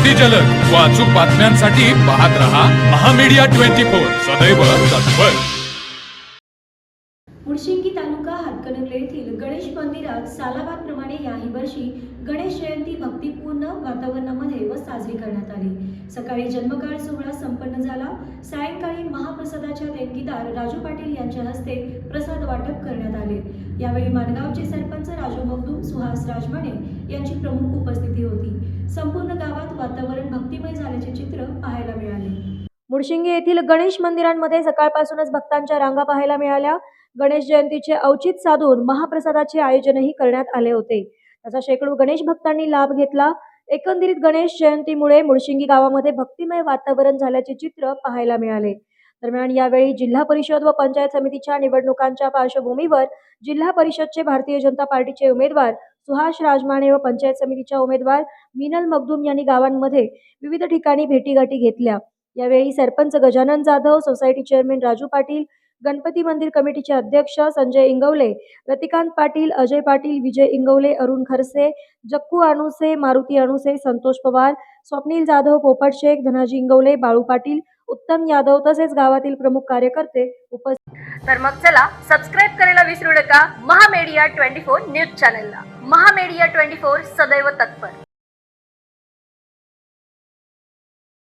अगदी जलद व अचूक बातम्यांसाठी पाहत रहा महामीडिया 24 सदैव तत्पर। मुळशिंगी तालुका हातकणंगले येथील गणेश मंदिरात सालाबादप्रमाणे याही वर्षी गणेश जयंती भक्तिपूर्ण वातावरणामध्ये व साजरी करण्यात आली। सकाळी जन्मकाळ सोहळा संपन्न झाला। सायंकाळी महाप्रसादाच्या देणगीदार राजू पाटील यांच्या हस्ते प्रसाद वाटप करण्यात आले। यावेळी माणगावचे सरपंच राजू मगदूम, सुहास राजमाने यांची प्रमुख उपस्थिती होती। संपूर्ण गावात वातावरण भक्तिमय झाल्याचे चित्र पाहायला मिळाले। मुळशिंगी येथील गणेश मंदिरांमध्ये सकाळपासूनच भक्तांच्या रांगा पाहायला मिळाल्या। गणेश जयंतीचे औचित्य साधून महाप्रसादाचे आयोजनही करण्यात आले होते। त्याचा शेकडो गणेश भक्तांनी लाभ घेतला। एकंदरीत गणेश जयंतीमुळे मुळशिंगी गावामध्ये भक्तिमय वातावरण झाल्याचे चित्र पाहायला मिळाले। दरम्यान यावेळी जिल्हा परिषद व पंचायत समितीच्या निवडणुकांच्या पार्श्वभूमीवर जिल्हा परिषदचे भारतीय जनता पार्टीचे उमेदवार सुहास राजमाने व पंचायत समितीच्या उमेदवार मिनल मगदूम यांनी गावांमध्ये विविध ठिकाणी भेटीगाठी घेतल्या। यावेळी सरपंच गजानन जाधव, सोसायटी चेअरमन राजू पाटील, गणपती मंदिर कमिटीचे अध्यक्ष संजय इंगवले, रतिकांत पाटील, अजय पाटील, विजय इंगवले, अरुण खरसे, जक्कू अणुसे, मारुती अणुसे, संतोष पवार, स्वप्नील जाधव, पोपट शेख, धनाजी इंगवले, बाळू पाटील, उत्तम यादव तसेच गावातील प्रमुख कार्यकर्ते उपस्थित। तर मग चला सबस्क्राईब करायला विसरू नका महामीडिया 24 न्यूज चॅनलला। महामीडिया 24 सदैव तत्पर।